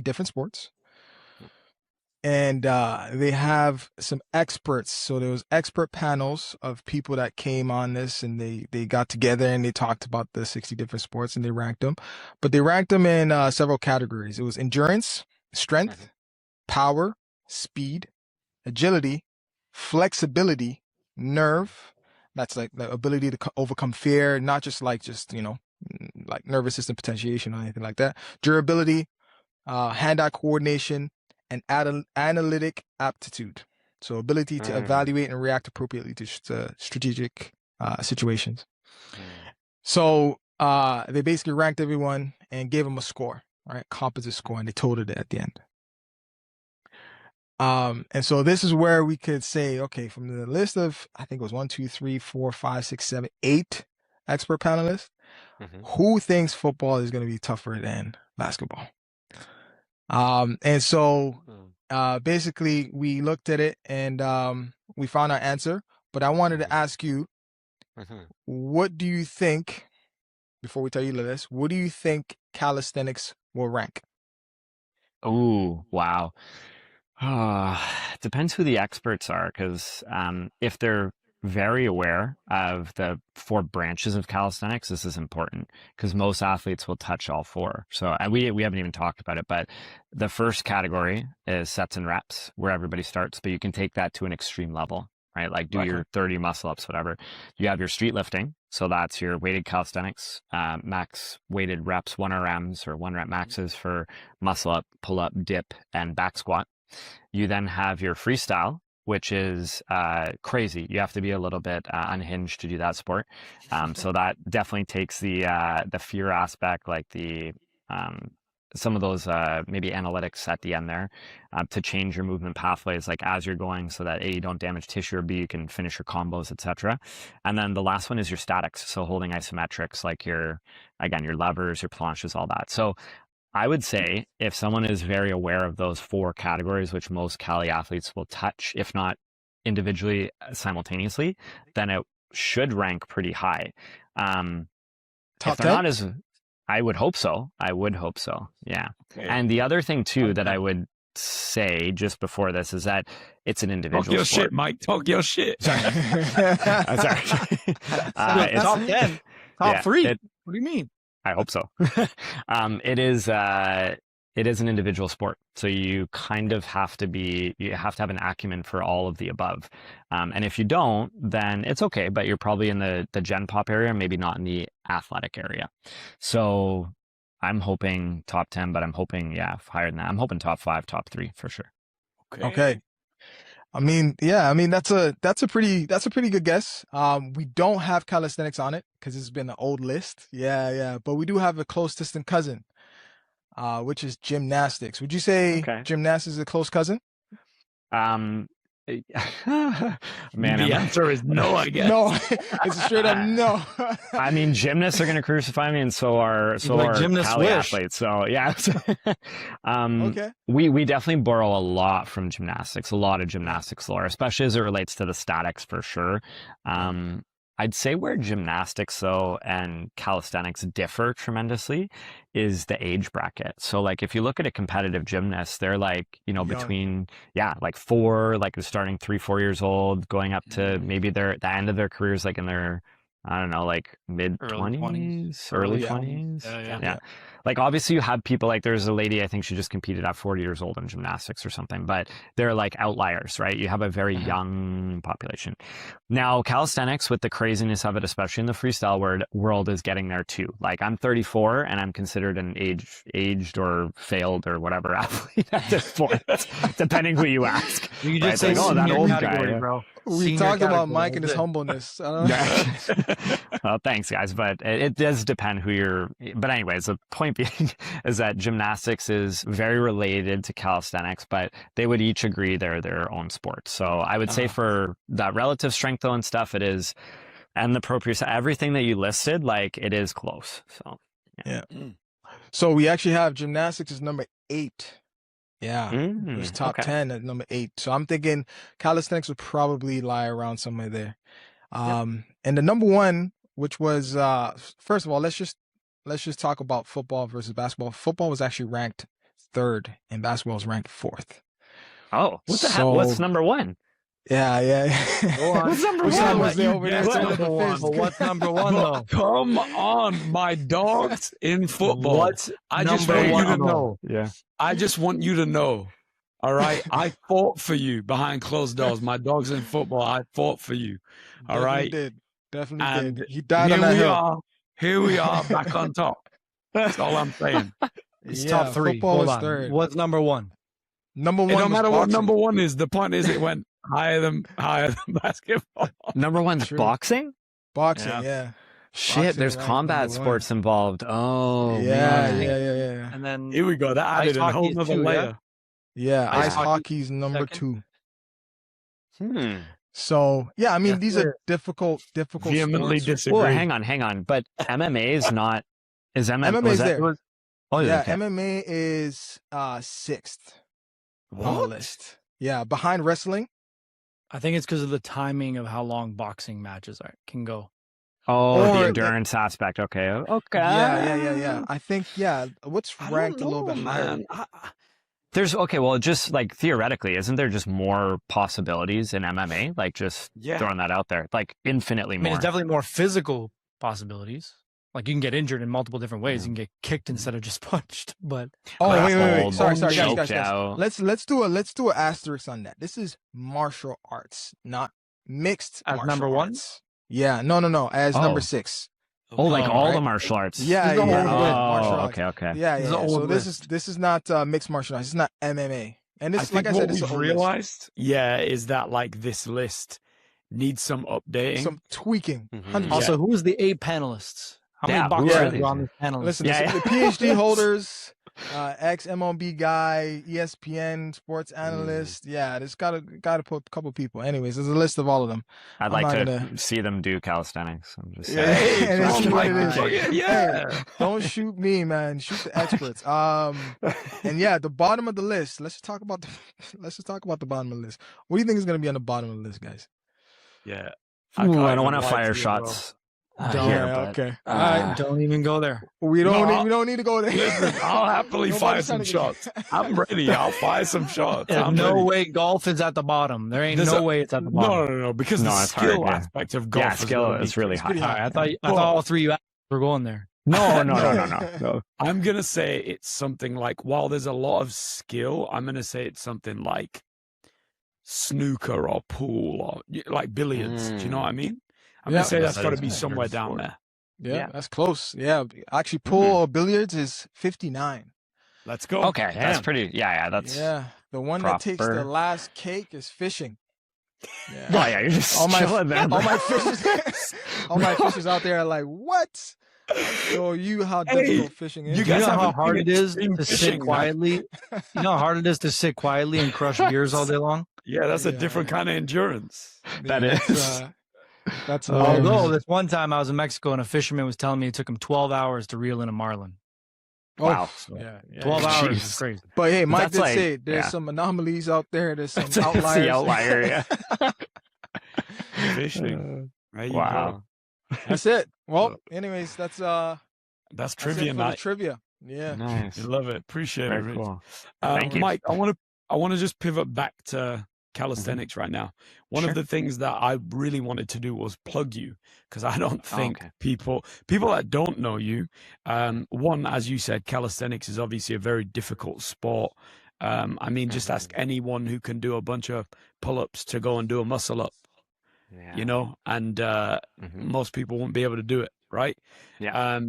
different sports. And they have some experts. So there was expert panels of people that came on this, and they got together and they talked about the 60 different sports and they ranked them. But they ranked them in several categories. It was endurance, strength, power, speed, agility, flexibility, nerve. That's like the ability to overcome fear, not just like nervous system potentiation or anything like that. Durability, hand-eye coordination, and analytic aptitude. So ability to evaluate and react appropriately to strategic situations. So they basically ranked everyone and gave them a score, right? Composite score, and they totaled it at the end. And so this is where we could say, okay, from the list of, I think it was 1, 2, 3, 4, 5, 6, 7, 8 expert panelists, who thinks football is going to be tougher than basketball? And so basically we looked at it and we found our answer. But I wanted to ask you, what do you think, before we tell you the list, what do you think calisthenics will rank? Oh, wow. It depends who the experts are, because if they're very aware of the 4 branches of calisthenics, this is important because most athletes will touch all 4. So we haven't even talked about it, but the first category is sets and reps, where everybody starts, but you can take that to an extreme level, right? Like do your 30 muscle ups, whatever. You have your street lifting. So that's your weighted calisthenics, max weighted reps, 1RMs or 1 rep maxes for muscle up, pull up, dip, and back squat. You then have your freestyle, which is crazy. You have to be a little bit unhinged to do that sport. So that definitely takes the fear aspect, like the some of those maybe analytics at the end there to change your movement pathways, like as you're going, so that A, you don't damage tissue, or B, you can finish your combos, etc. And then the last one is your statics, so holding isometrics, like your levers, your planches, all that. So I would say if someone is very aware of those 4 categories, which most Cali athletes will touch, if not individually, simultaneously, then it should rank pretty high. If they're not as, I would hope so. I would hope so. Yeah. Okay. And the other thing too that I would say just before this is that it's an individual Talk your sport. shit, Mike. Talk your shit. Sorry. I'm sorry. Top 10, top 3. What do you mean? I hope so. It is an individual sport. So you kind of have to have an acumen for all of the above. And if you don't, then it's okay, but you're probably in the gen pop area, maybe not in the athletic area. So I'm hoping top 10, but I'm hoping, higher than that. I'm hoping top 5, top 3 for sure. Okay. I mean, that's a pretty good guess. We don't have calisthenics on it because it's been an old list. Yeah. But we do have a close distant cousin, which is gymnastics. Would you say gymnastics is a close cousin? Man, the answer is no, I guess. No, it's a straight up no. I mean, gymnasts are going to crucify me, and so are Cali athletes. So yeah, okay. We definitely borrow a lot from gymnastics, a lot of gymnastics lore, especially as it relates to the statics for sure. I'd say where gymnastics though and calisthenics differ tremendously is the age bracket. So like if you look at a competitive gymnast, they're like, between like 4, like starting 3-4 years old, going up to maybe the end of their careers, like in their I don't know, like mid Early 20s, 20s. early Yeah. 20s. Yeah. Yeah. Like obviously you have people like there's a lady, I think she just competed at 40 years old in gymnastics or something, but they're like outliers, right? You have a very young population. Now calisthenics with the craziness of it, especially in the freestyle world is getting there too. Like I'm 34 and I'm considered an aged or failed or whatever athlete at this point, depending who you ask. You can Right? just say Like, oh, that senior old category, guy. bro. We Senior talked about category, Mike and his that's it. humbleness. I don't know. Well, thanks, guys. But it does depend who you're. But anyways, the point being is that gymnastics is very related to calisthenics, but they would each agree they're their own sports. So I would say for that relative strength though and stuff, it is, and the proprioception, everything that you listed, like it is close. So Yeah. So we actually have gymnastics is number 8. Yeah. It was top okay. 10 at number 8. So I'm thinking calisthenics would probably lie around somewhere there. And the number 1, which was first of all, let's just talk about football versus basketball. Football was actually ranked 3rd and basketball was ranked 4th. Oh, what the hell? What's So- number 1? Yeah. What's number Usama 1? was there over there. What's so number the fist. What's number 1 though? Come on, my dogs in football. What's I just number want you one to though? know. Yeah. I just want you to know. All right. I fought for you behind closed doors. My dogs in football. I fought for you. All right. Definitely And did. He died on Here that we hill. are. Here we are back on top. That's all I'm saying. It's Yeah, top 3. football Hold is on. 3rd. What's number 1? Number 1 It don't was matter what boxing. number 1 is. The point is it went higher than basketball. Number 1's True. boxing? Boxing, Yeah. yeah. Shit, Boxing there's ranked combat number 1. sports involved. Oh, Yeah, man. yeah. And then Here we go. That Ice added a hockey whole is nother 2, yeah? layer. Yeah, Ice ice hockey, hockey's number second. 2. So, yeah, I mean, Yeah. these are difficult Vehemently sports. disagree. Well, hang on. But MMA is not. Is MMA? MMA was is that- there. was- oh, Yeah, okay. MMA is 6th on the What? list. Yeah, behind wrestling. I think it's because of the timing of how long boxing matches can go. Oh, Or the the- endurance aspect. Okay. Okay. Yeah. I think, what's I ranked don't a little bit know, higher? man. There's okay. Well, just like theoretically, isn't there just more possibilities in MMA? Like just Yeah. throwing that out there, like infinitely I mean, more. it's definitely more physical possibilities. Like you can get injured in multiple different ways. You can get kicked instead of just punched. But Oh, wait. Grappled, Sorry, choked guys. out. Let's do an asterisk on that. This is martial arts, not mixed As martial number 1? arts. Yeah, no, as Oh. number 6. Oh, like Oh, all right. the martial arts. Yeah, This is the yeah. whole list. martial Oh, arts. okay. Yeah. This is an So old this is not mixed martial arts. It's not MMA. And I this, think like I said, what this is we've an old list. realized, is that like this list needs some updating. Some tweaking. Mhm. 100%. Also, who is the 8 panelists? How Yeah, many who boxers are are these? on this panel list? Listen, Yeah, the PhD holders, ex-MLB guy, ESPN sports analyst. Yeah, there's got to put a couple people. Anyways, there's a list of all of them. I'd I'm like not to gonna- see them do calisthenics. I'm just Yeah, saying. and it's Oh my what it is. God. Yeah. Don't shoot me, man. Shoot the experts. And yeah, the bottom of the list. Let's just talk about the bottom of the list. What do you think is going to be on the bottom of the list, guys? Yeah. Ooh, can't I don't want to even lie fire to you, bro. shots. Don't. here, Yeah, but, okay. uh, All right. Don't even go there. We don't No, need, we don't need to go there. Listen, I'll happily Nobody's fire trying some to get- shots. I'm ready. I'll fire some shots. There's I'm no ready. way golf is at the bottom. There ain't There's no a- way it's at the bottom. No, because No, the it's hard, skill yeah. aspect of golf Yeah, is skill gonna be is really crazy. high. pretty All high. right, I thought all 3 you were going there. No. No. No. I'm gonna say it's something like, while there's a lot of skill, I'm gonna say it's something like snooker or pool or like billiards. Do you know what I mean? I'm Yeah. gonna say Yes, that's that got to is be a somewhere good down sport. there. Yeah, Yeah. that's close. Yeah, actually, pool or billiards is 59. Let's go. Okay, that's Damn. pretty. Yeah, that's. Yeah, the one that takes the proper. last cake is fishing. Yeah. Well, yeah, you're just all my chilling there. all my fishers, all my fishers out there are like, what? Show you how difficult fishing is. you Do you guys know have how a hard big it is extreme to sit fishing, man. quietly? You know how hard it is to sit quietly and crush beers all day long? Yeah, that's a Yeah, different yeah. kind of endurance. That That's, is. That's Although this one time I was in Mexico and a fisherman was telling me it took him 12 hours to reel in a marlin. Wow. Yeah, yeah. 12 hours is Jeez. crazy. But hey, Mike That's did like- say there's yeah. some anomalies out there. There's some That's outliers. the outlier. Yeah. Fishing. There you Wow. go. That's it. Well, anyways, that's That's it trivia for the night. trivia. Yeah. Nice. I love it. Appreciate it, Very Rich. cool. Uh, Thank you. Mike, I want to just pivot back to calisthenics right now. One Sure. of the things that I really wanted to do was plug you, because I don't think okay. people that don't know you, one, as you said, calisthenics is obviously a very difficult sport. I mean, just ask anyone who can do a bunch of pull-ups to go and do a muscle up, Yeah. you know, and most people won't be able to do it, right? Yeah.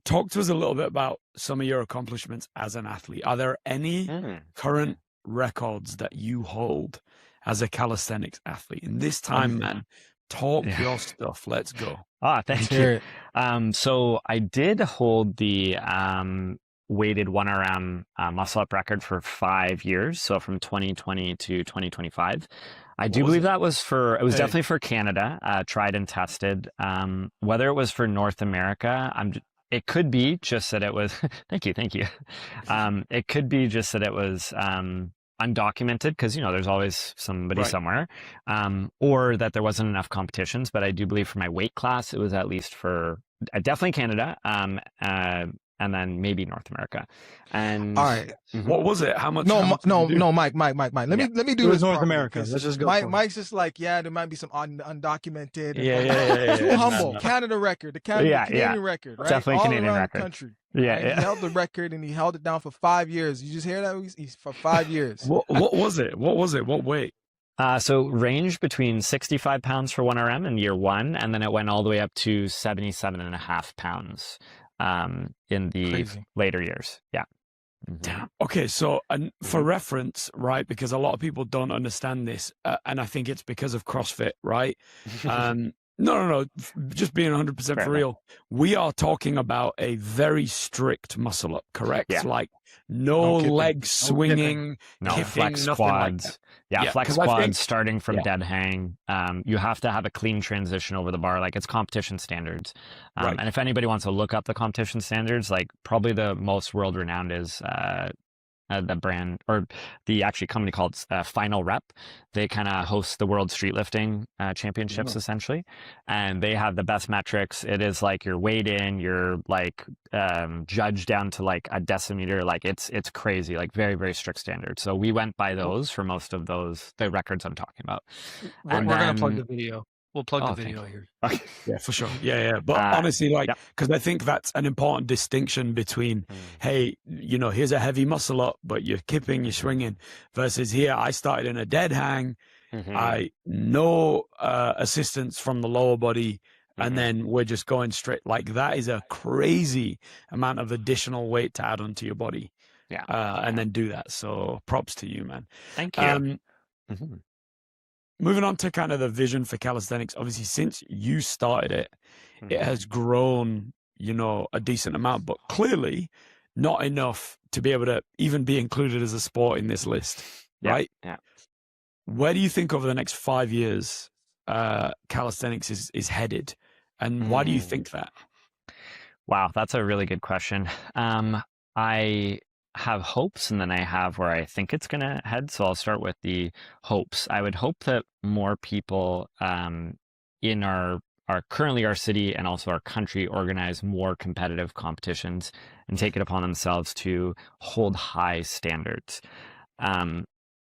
Talk to us a little bit about some of your accomplishments as an athlete. Are there any current records that you hold as a calisthenics athlete? And this time, man, talk your stuff. Let's go. Thank you. So I did hold the weighted 1RM muscle up record for 5 years. So from 2020 to 2025. I do believe that was it was definitely for Canada, tried and tested. Whether it was for North America, it could be just that it was, thank you. It could be just that it was undocumented, because, you know, there's always somebody somewhere, or that there wasn't enough competitions. But I do believe for my weight class, it was at least for definitely Canada, and then maybe North America. And all right, what was it? How much? No, Mike. Let me do this. North America. Let's just go. Mike's just like, yeah, there might be some undocumented. Yeah. Too humble. Canada record, the Canadian record, right? Definitely all Canadian around record. The country. Yeah, right? He held the record and he held it down for 5 years. You just hear that? He's for 5 years. What was it? What weight? So ranged between 65 pounds for 1RM in year 1, and then it went all the way up to 77.5 pounds in the later years. Yeah. Damn. Okay, so for reference, right, because a lot of people don't understand this, and I think it's because of CrossFit, right? No, just being 100% for real. We are talking about a very strict muscle up, correct? Yeah. Like no leg swinging, no kipping, flex nothing quads. like that. Yeah, flex quads starting from dead hang. You have to have a clean transition over the bar. Like, it's competition standards. And if anybody wants to look up the competition standards, like, probably the most world renowned is the brand, or the actually company called Final Rep. They kind of host the World Street Lifting Championships, essentially, and they have the best metrics. It is like your weight in, you're like judged down to like a decimeter. Like, it's crazy, like very, very strict standards. So we went by those for most of the records I'm talking about. We're gonna plug the video. We'll plug the video here. Okay. Yeah, for sure. Yeah. But honestly, like, because I think that's an important distinction between, hey, you know, here's a heavy muscle up, but you're kipping, you're swinging, versus here, I started in a dead hang. I no assistance from the lower body. And then we're just going straight. Like, that is a crazy amount of additional weight to add onto your body. Yeah. And then do that. So props to you, man. Thank you. Moving on to kind of the vision for calisthenics, obviously, since you started it, it has grown, you know, a decent amount, but clearly not enough to be able to even be included as a sport in this list, right? Yeah. Where do you think over the next 5 years calisthenics is headed? And why do you think that? Wow, that's a really good question. I have hopes, and then I have where I think it's going to head. So I'll start with the hopes. I would hope that more people in our currently our city and also our country organize more competitive competitions and take it upon themselves to hold high standards.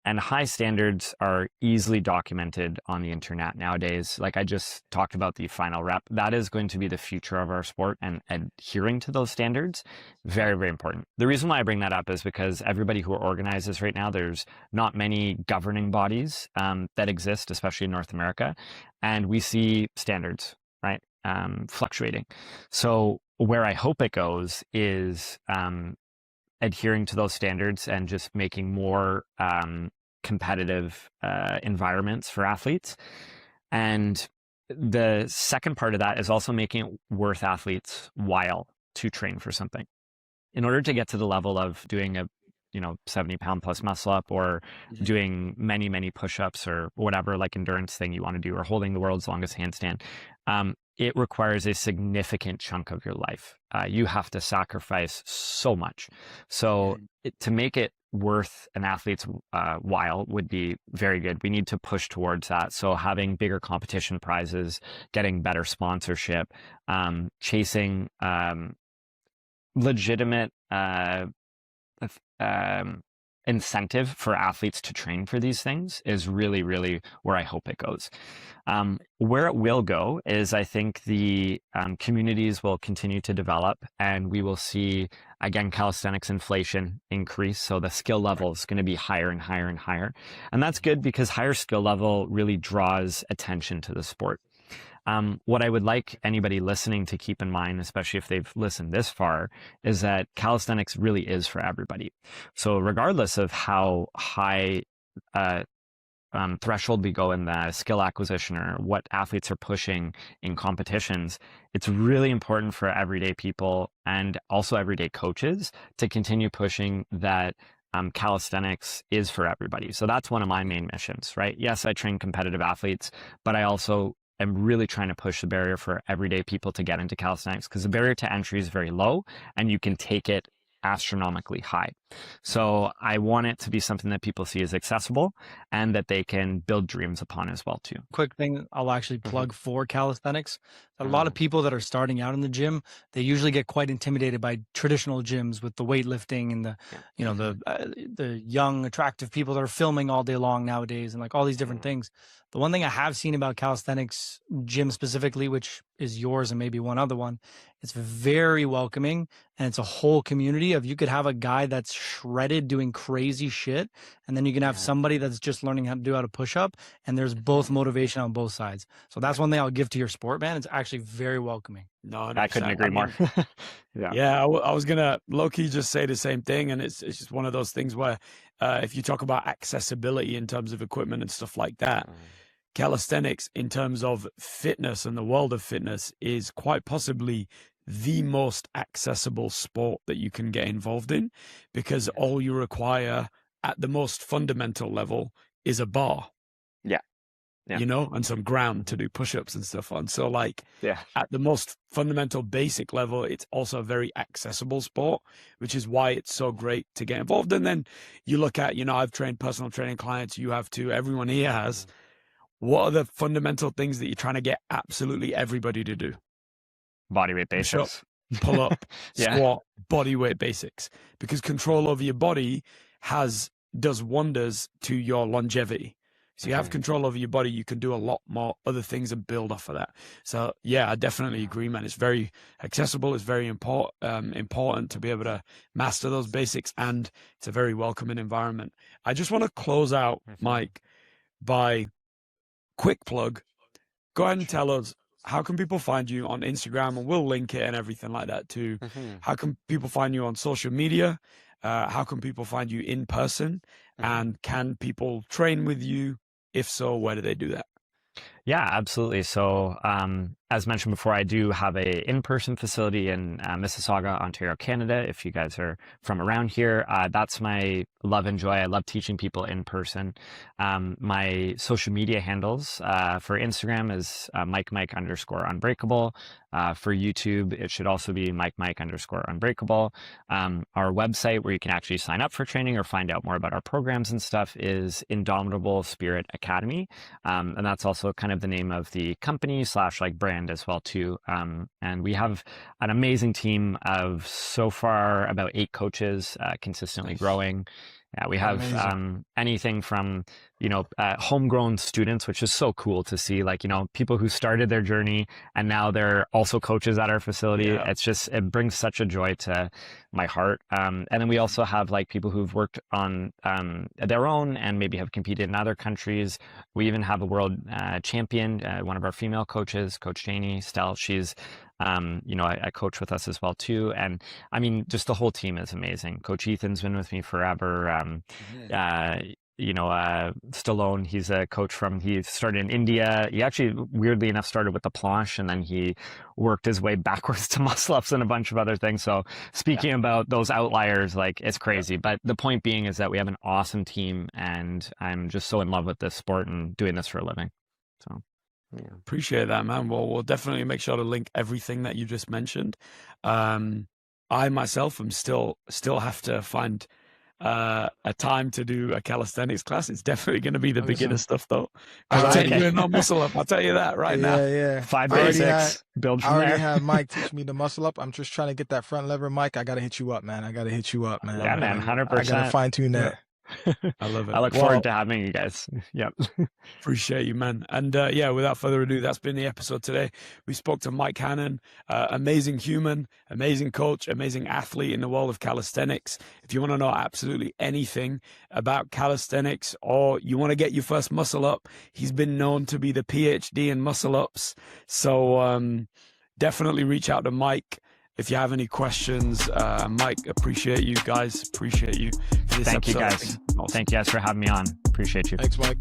And high standards are easily documented on the internet nowadays. Like I just talked about the Final Rep. That is going to be the future of our sport, and adhering to those standards, very, very important. The reason why I bring that up is because everybody who organizes right now, there's not many governing bodies that exist, especially in North America. And we see standards, right, fluctuating. So where I hope it goes is adhering to those standards and just making more competitive environments for athletes. And the second part of that is also making it worth athletes' while to train for something. In order to get to the level of doing a 70-pound plus muscle up, or doing many, many push-ups, or whatever like endurance thing you want to do, or holding the world's longest handstand, it requires a significant chunk of your life. You have to sacrifice so much. So to make it worth an athlete's while would be very good. We need to push towards that. So having bigger competition prizes, getting better sponsorship, chasing legitimate incentive for athletes to train for these things is really, really where I hope it goes. Where it will go is I think the communities will continue to develop, and we will see, again, calisthenics inflation increase. So the skill level is going to be higher and higher and higher. And that's good because higher skill level really draws attention to the sport. What I would like anybody listening to keep in mind, especially if they've listened this far, is that calisthenics really is for everybody. So regardless of how high threshold we go in the skill acquisition or what athletes are pushing in competitions, it's really important for everyday people and also everyday coaches to continue pushing that calisthenics is for everybody. So that's one of my main missions, right? Yes, I train competitive athletes, but I also am really trying to push the barrier for everyday people to get into calisthenics, because the barrier to entry is very low and you can take it astronomically high. So I want it to be something that people see as accessible and that they can build dreams upon as well too. Quick thing I'll actually plug for calisthenics. A lot of people that are starting out in the gym, they usually get quite intimidated by traditional gyms with the weightlifting and the, you know, the young, attractive people that are filming all day long nowadays and like all these different things. The one thing I have seen about calisthenics gym specifically, which is yours and maybe one other one, it's very welcoming, and it's a whole community of, you could have a guy that's shredded doing crazy shit, and then you can have somebody that's just learning how to push up, and there's both motivation on both sides. So that's one thing I'll give to your sport, man. It's actually very welcoming. No, I couldn't agree more. Yeah, I was gonna low-key just say the same thing, and it's just one of those things where if you talk about accessibility in terms of equipment and stuff like that, calisthenics in terms of fitness and the world of fitness is quite possibly the most accessible sport that you can get involved in, because all you require at the most fundamental level is a bar. Yeah. You know, and some ground to do push-ups and stuff on. So like Yeah. at the most fundamental basic level, it's also a very accessible sport, which is why it's so great to get involved. And then you look at, you know, I've trained personal training clients, you have too, everyone here has. What are the fundamental things that you're trying to get absolutely everybody to do? Bodyweight Push up, basics. pull up, Yeah. squat, body weight basics. Because control over your body does wonders to your longevity. So you have control over your body, you can do a lot more other things and build off of that. So yeah, I definitely agree, man. It's very accessible. It's very important to be able to master those basics, and it's a very welcoming environment. I just want to close out, Mike, by quick plug. Go ahead and tell us, how can people find you on Instagram? And we'll link it and everything like that too. How can people find you on social media? How can people find you in person? And can people train with you? If so, where do they do that? Yeah, absolutely. So, as mentioned before, I do have a in-person facility in Mississauga, Ontario, Canada. If you guys are from around here, that's my love and joy. I love teaching people in person. My social media handles for Instagram is Mike_Unbreakable. For YouTube, it should also be Mike_Unbreakable. Our website, where you can actually sign up for training or find out more about our programs and stuff, is Indomitable Spirit Academy. And that's also kind of the name of the company / like brand as well too. And we have an amazing team of so far about 8 coaches, consistently growing. Yeah, we have anything from, you know, homegrown students, which is so cool to see, like, you know, people who started their journey and now they're also coaches at our facility. Yeah. It's just, it brings such a joy to my heart. And then we also have like people who've worked on their own and maybe have competed in other countries. We even have a world champion, one of our female coaches, Coach Janie Stell. She's you know, I coach with us as well too. And I mean, just the whole team is amazing. Coach Ethan's been with me forever. You know, Stallone, he's a coach he started in India. He actually, weirdly enough, started with the planche, and then he worked his way backwards to muscle ups and a bunch of other things. So speaking about those outliers, like, it's crazy. But the point being is that we have an awesome team, and I'm just so in love with this sport and doing this for a living. So. Yeah. Appreciate that, man. Well, we'll definitely make sure to link everything that you just mentioned. I myself am still have to find a time to do a calisthenics class. It's definitely going to be the beginner stuff, though. I'll take you not muscle up. I'll tell you that right now. Yeah. 5 basics. Build from I already there. have Mike teach me the muscle up. I'm just trying to get that front lever, Mike. I got to hit you up, man. Yeah, man, 100%. I got to fine tune that. I love it. I look Well, forward to having you guys. Yep. appreciate you, man. And yeah, without further ado, that's been the episode today. We spoke to Mike Hannon, amazing human, amazing coach, amazing athlete in the world of calisthenics. If you want to know absolutely anything about calisthenics, or you want to get your first muscle up, he's been known to be the PhD in muscle ups. So definitely reach out to Mike if you have any questions. Mike, appreciate you guys. Appreciate you for this Thank you episode. guys. Thank you guys for having me on. Appreciate you. Thanks, Mike.